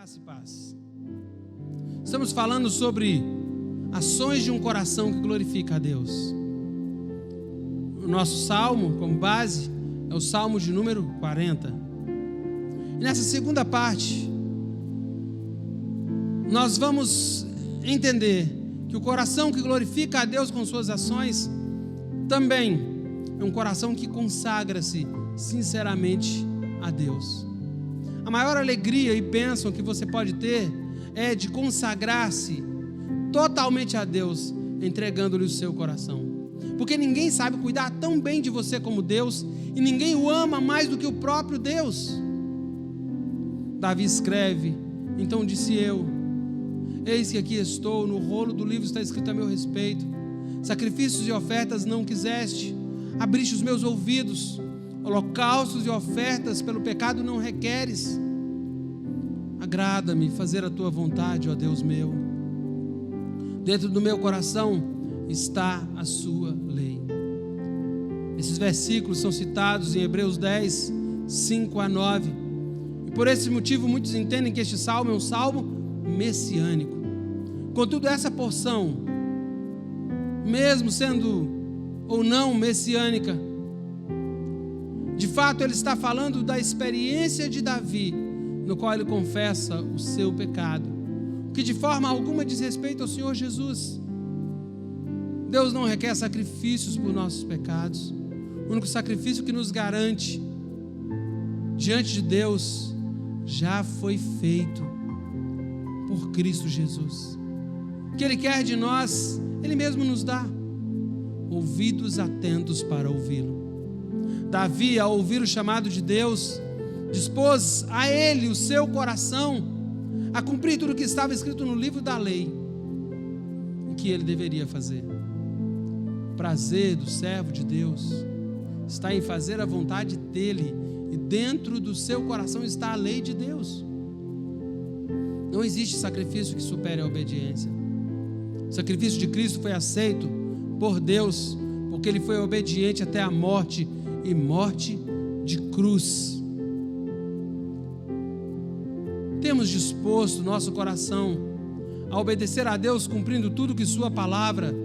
Graça e paz. Estamos falando sobre ações de um coração que glorifica a Deus. O nosso salmo, como base, é o salmo de número 40. E nessa segunda parte, nós vamos entender que o coração que glorifica a Deus com suas ações também é um coração que consagra-se sinceramente a Deus. A maior alegria e bênção que você pode ter é de consagrar-se totalmente a Deus, entregando-lhe o seu coração. Porque ninguém sabe cuidar tão bem de você como Deus, e ninguém o ama mais do que o próprio Deus. Davi escreve: então disse eu, eis que aqui estou, no rolo do livro está escrito a meu respeito. Sacrifícios e ofertas não quiseste, abriste os meus ouvidos. Holocaustos e ofertas pelo pecado não requeres. Agrada-me fazer a tua vontade, ó Deus meu. Dentro do meu coração está a sua lei. Esses versículos são citados em Hebreus 10, 5 a 9. E por esse motivo muitos entendem que este salmo é um salmo messiânico. Contudo, essa porção, mesmo sendo ou não messiânica, de fato ele está falando da experiência de Davi, no qual ele confessa o seu pecado, que de forma alguma diz respeito ao Senhor Jesus. Deus não requer sacrifícios por nossos pecados. O único sacrifício que nos garante diante de Deus já foi feito por Cristo Jesus. O que Ele quer de nós, Ele mesmo nos dá. Ouvidos atentos para ouvi-lo. Davi, ao ouvir o chamado de Deus, dispôs a ele o seu coração a cumprir tudo o que estava escrito no livro da lei, o que ele deveria fazer. O prazer do servo de Deus está em fazer a vontade dele, e dentro do seu coração está a lei de Deus. Não existe sacrifício que supere a obediência. O sacrifício de Cristo foi aceito por Deus, porque ele foi obediente até a morte, e morte de cruz. Temos disposto nosso coração a obedecer a Deus, cumprindo tudo que sua palavra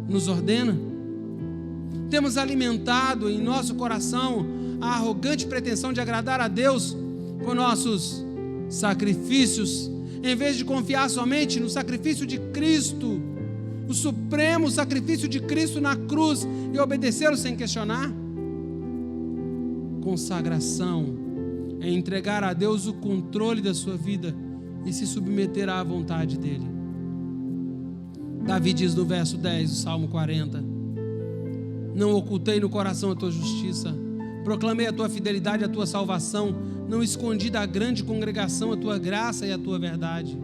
nos ordena? Temos alimentado em nosso coração a arrogante pretensão de agradar a Deus com nossos sacrifícios, em vez de confiar somente no sacrifício de Cristo, o supremo sacrifício de Cristo na cruz, e obedecê-lo sem questionar? Consagração é entregar a Deus o controle da sua vida e se submeter à vontade dele. Davi diz no verso 10 do Salmo 40: não ocultei no coração a tua justiça, proclamei a tua fidelidade e a tua salvação, não escondi da grande congregação a tua graça e a tua verdade.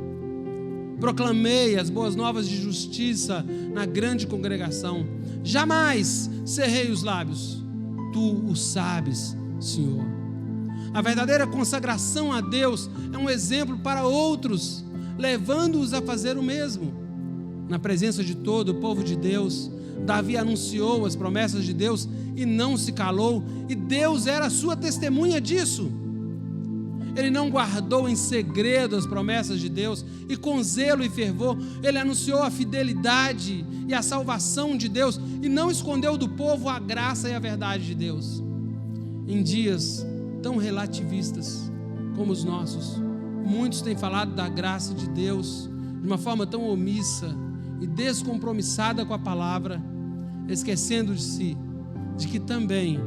Proclamei as boas novas de justiça na grande congregação, jamais cerrei os lábios, tu o sabes, Senhor. A verdadeira consagração a Deus é um exemplo para outros, levando-os a fazer o mesmo. Na presença de todo o povo de Deus, Davi anunciou as promessas de Deus e não se calou, e Deus era a sua testemunha disso. Ele não guardou em segredo as promessas de Deus, e com zelo e fervor ele anunciou a fidelidade e a salvação de Deus, e não escondeu do povo a graça e a verdade de Deus. Em dias tão relativistas como os nossos, muitos têm falado da graça de Deus de uma forma tão omissa e descompromissada com a palavra, esquecendo-se de que também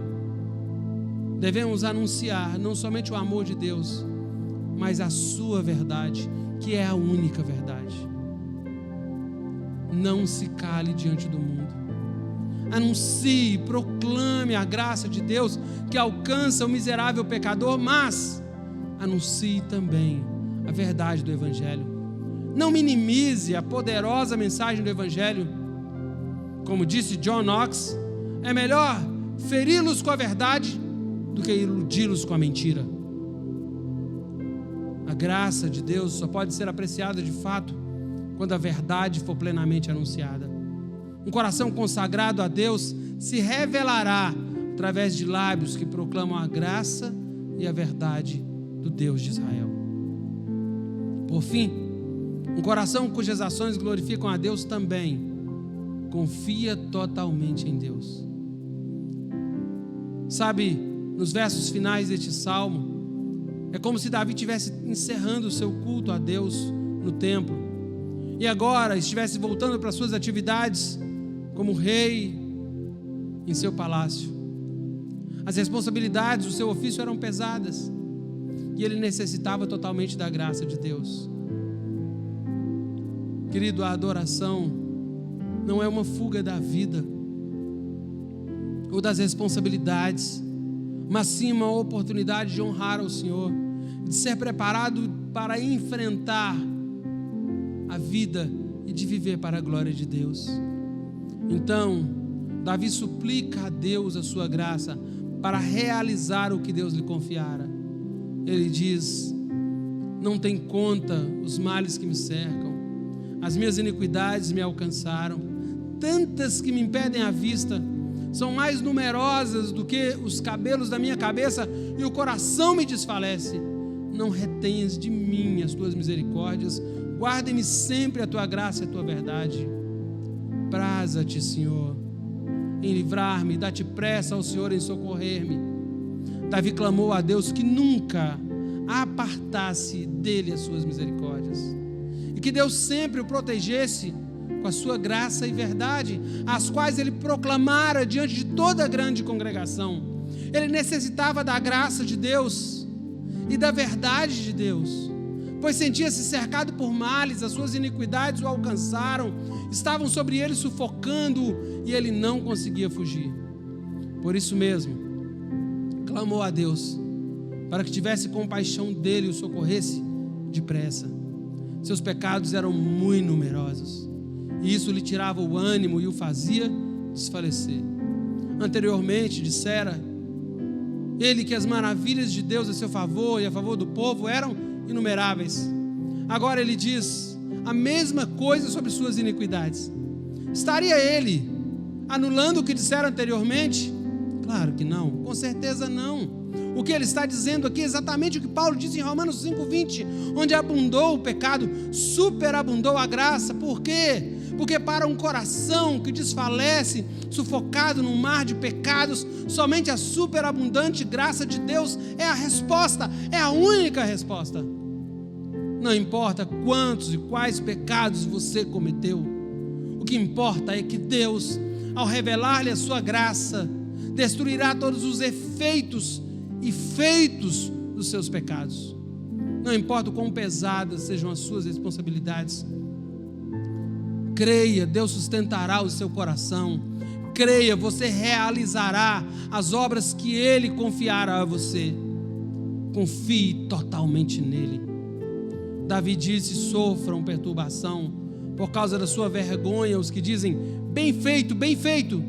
devemos anunciar não somente o amor de Deus, mas a sua verdade, que é a única verdade. Não se cale diante do mundo. Anuncie, proclame a graça de Deus que alcança o miserável pecador, mas anuncie também a verdade do Evangelho. Não minimize a poderosa mensagem do Evangelho. Como disse John Knox, é melhor feri-los com a verdade do que iludi-los com a mentira. A graça de Deus só pode ser apreciada de fato quando a verdade for plenamente anunciada. Um coração consagrado a Deus se revelará através de lábios que proclamam a graça e a verdade do Deus de Israel. Por fim, um coração cujas ações glorificam a Deus também confia totalmente em Deus. Sabe, nos versos finais deste salmo, é como se Davi estivesse encerrando o seu culto a Deus no templo, e agora estivesse voltando para suas atividades como rei em seu palácio. As responsabilidades do seu ofício eram pesadas, e ele necessitava totalmente da graça de Deus. Querido, a adoração não é uma fuga da vida ou das responsabilidades, mas sim uma oportunidade de honrar ao Senhor, de ser preparado para enfrentar a vida e de viver para a glória de Deus. Então, Davi suplica a Deus a sua graça para realizar o que Deus lhe confiara. Ele diz: não tem conta os males que me cercam, as minhas iniquidades me alcançaram, tantas que me impedem a vista, são mais numerosas do que os cabelos da minha cabeça, e o coração me desfalece. Não retenhas de mim as tuas misericórdias, guarde-me sempre a tua graça e a tua verdade. Praza-te, Senhor, em livrar-me, dá-te pressa ao Senhor em socorrer-me. Davi clamou a Deus que nunca apartasse dele as suas misericórdias, e que Deus sempre o protegesse com a sua graça e verdade, as quais ele proclamara diante de toda a grande congregação. Ele necessitava da graça de Deus e da verdade de Deus, pois sentia-se cercado por males, as suas iniquidades o alcançaram, estavam sobre ele sufocando, e ele não conseguia fugir. Por isso mesmo, clamou a Deus para que tivesse compaixão dele e o socorresse depressa. Seus pecados eram muito numerosos, e isso lhe tirava o ânimo e o fazia desfalecer. Anteriormente dissera ele que as maravilhas de Deus a seu favor e a favor do povo eram inumeráveis. Agora ele diz a mesma coisa sobre suas iniquidades. Estaria ele anulando o que dissera anteriormente? Claro que não, com certeza não. O que ele está dizendo aqui é exatamente o que Paulo diz em Romanos 5:20, onde abundou o pecado, superabundou a graça. Por quê? Porque para um coração que desfalece, sufocado num mar de pecados, somente a superabundante graça de Deus é a resposta, é a única resposta. Não importa quantos e quais pecados você cometeu, o que importa é que Deus, ao revelar-lhe a sua graça, destruirá todos os efeitos e feitos dos seus pecados. Não importa o quão pesadas sejam as suas responsabilidades, creia, Deus sustentará o seu coração. Creia, você realizará as obras que Ele confiará a você. Confie totalmente nele. Davi disse: sofram perturbação por causa da sua vergonha os que dizem: bem feito, bem feito.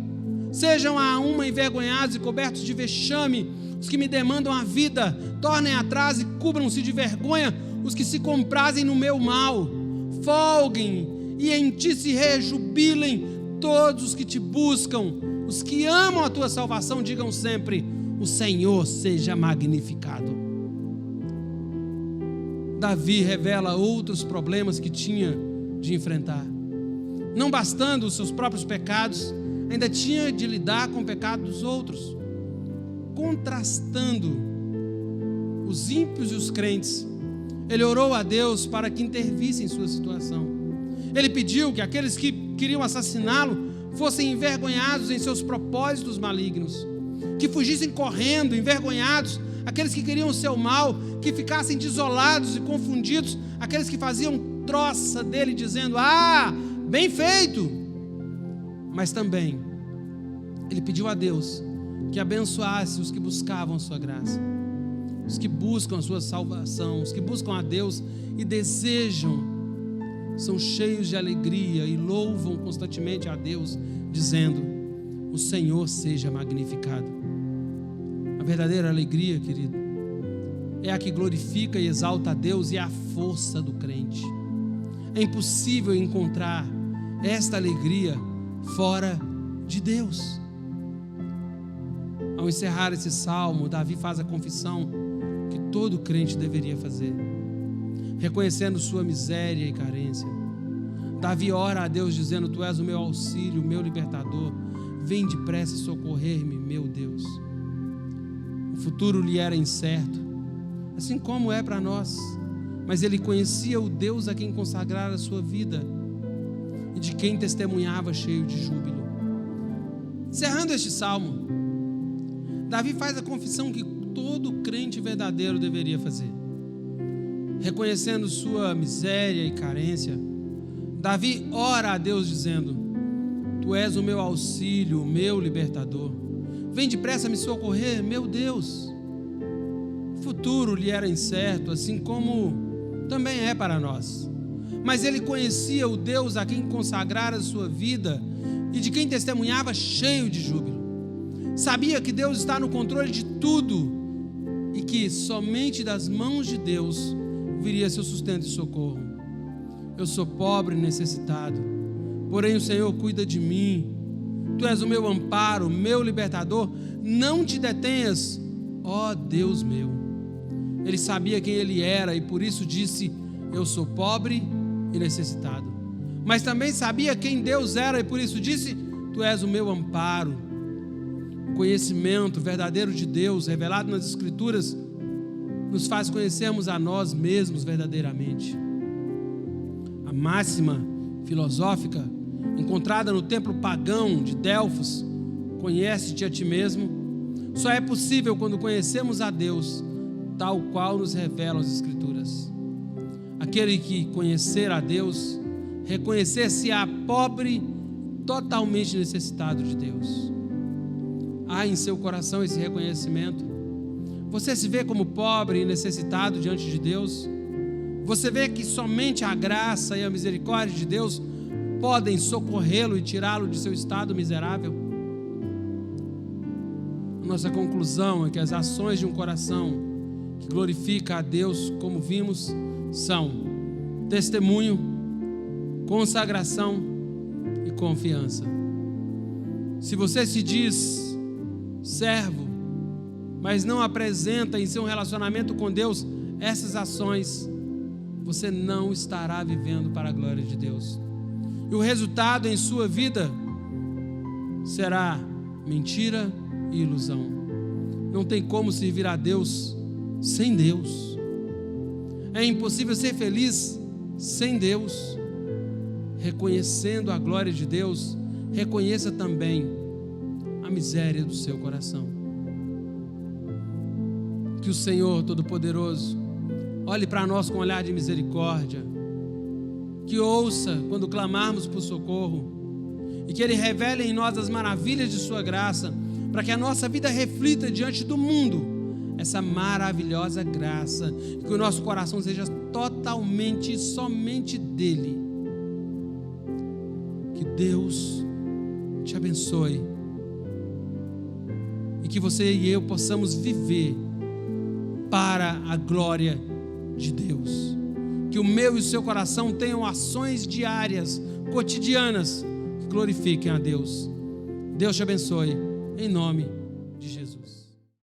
Sejam a uma envergonhados e cobertos de vexame os que me demandam a vida. Tornem atrás e cubram-se de vergonha os que se comprazem no meu mal. Folguem e em ti se rejubilem todos os que te buscam. Os que amam a tua salvação digam sempre: o Senhor seja magnificado. Davi revela outros problemas que tinha de enfrentar. Não bastando os seus próprios pecados, ainda tinha de lidar com o pecado dos outros. Contrastando os ímpios e os crentes, ele orou a Deus para que intervisse em sua situação. Ele pediu que aqueles que queriam assassiná-lo fossem envergonhados em seus propósitos malignos, que fugissem correndo, envergonhados, aqueles que queriam o seu mal, que ficassem desolados e confundidos, aqueles que faziam troça dele, dizendo: ah, bem feito. Mas também ele pediu a Deus que abençoasse os que buscavam a sua graça, os que buscam a sua salvação, os que buscam a Deus e desejam, são cheios de alegria e louvam constantemente a Deus, dizendo: o Senhor seja magnificado. A verdadeira alegria, querido, é a que glorifica e exalta a Deus e é a força do crente. É impossível encontrar esta alegria fora de Deus. Ao encerrar esse salmo, Davi faz a confissão que todo crente deveria fazer: reconhecendo sua miséria e carência. Davi ora a Deus dizendo: Tu és o meu auxílio, o meu libertador, vem depressa socorrer-me, meu Deus. O futuro lhe era incerto, assim como é para nós, mas ele conhecia o Deus a quem consagrara a sua vida e de quem testemunhava cheio de júbilo. Encerrando este salmo, Davi faz a confissão que todo crente verdadeiro deveria fazer. Reconhecendo sua miséria e carência, Davi ora a Deus dizendo: Tu és o meu auxílio, o meu libertador, vem depressa me socorrer, meu Deus. O futuro lhe era incerto, assim como também é para nós, mas ele conhecia o Deus a quem consagrara a sua vida e de quem testemunhava cheio de júbilo. Sabia que Deus está no controle de tudo e que somente das mãos de Deus viria seu sustento e socorro. Eu sou pobre e necessitado, porém o Senhor cuida de mim. Tu és o meu amparo, meu libertador, não te detenhas, ó Deus meu. Ele sabia quem ele era e por isso disse: Eu sou pobre e necessitado. Mas também sabia quem Deus era e por isso disse: Tu és o meu amparo. O conhecimento verdadeiro de Deus, revelado nas Escrituras, nos faz conhecermos a nós mesmos verdadeiramente. A máxima filosófica encontrada no templo pagão de Delfos, conhece-te a ti mesmo, só é possível quando conhecemos a Deus, tal qual nos revelam as Escrituras. Aquele que conhecer a Deus, reconhecer-se-á pobre, totalmente necessitado de Deus. Há em seu coração esse reconhecimento? Você se vê como pobre e necessitado diante de Deus? Você vê que somente a graça e a misericórdia de Deus podem socorrê-lo e tirá-lo de seu estado miserável? Nossa conclusão é que as ações de um coração que glorifica a Deus, como vimos, são testemunho, consagração e confiança. Se você se diz servo, mas não apresenta em seu relacionamento com Deus essas ações, você não estará vivendo para a glória de Deus. E o resultado em sua vida será mentira e ilusão. Não tem como servir a Deus sem Deus. É impossível ser feliz sem Deus. Reconhecendo a glória de Deus, reconheça também a miséria do seu coração. Que o Senhor Todo-Poderoso olhe para nós com um olhar de misericórdia, que ouça quando clamarmos por socorro e que Ele revele em nós as maravilhas de sua graça, para que a nossa vida reflita diante do mundo essa maravilhosa graça, e que o nosso coração seja totalmente e somente dEle. Que Deus te abençoe e que você e eu possamos viver para a glória de Deus. Que o meu e o seu coração tenham ações diárias, cotidianas, que glorifiquem a Deus. Deus te abençoe, em nome de Jesus.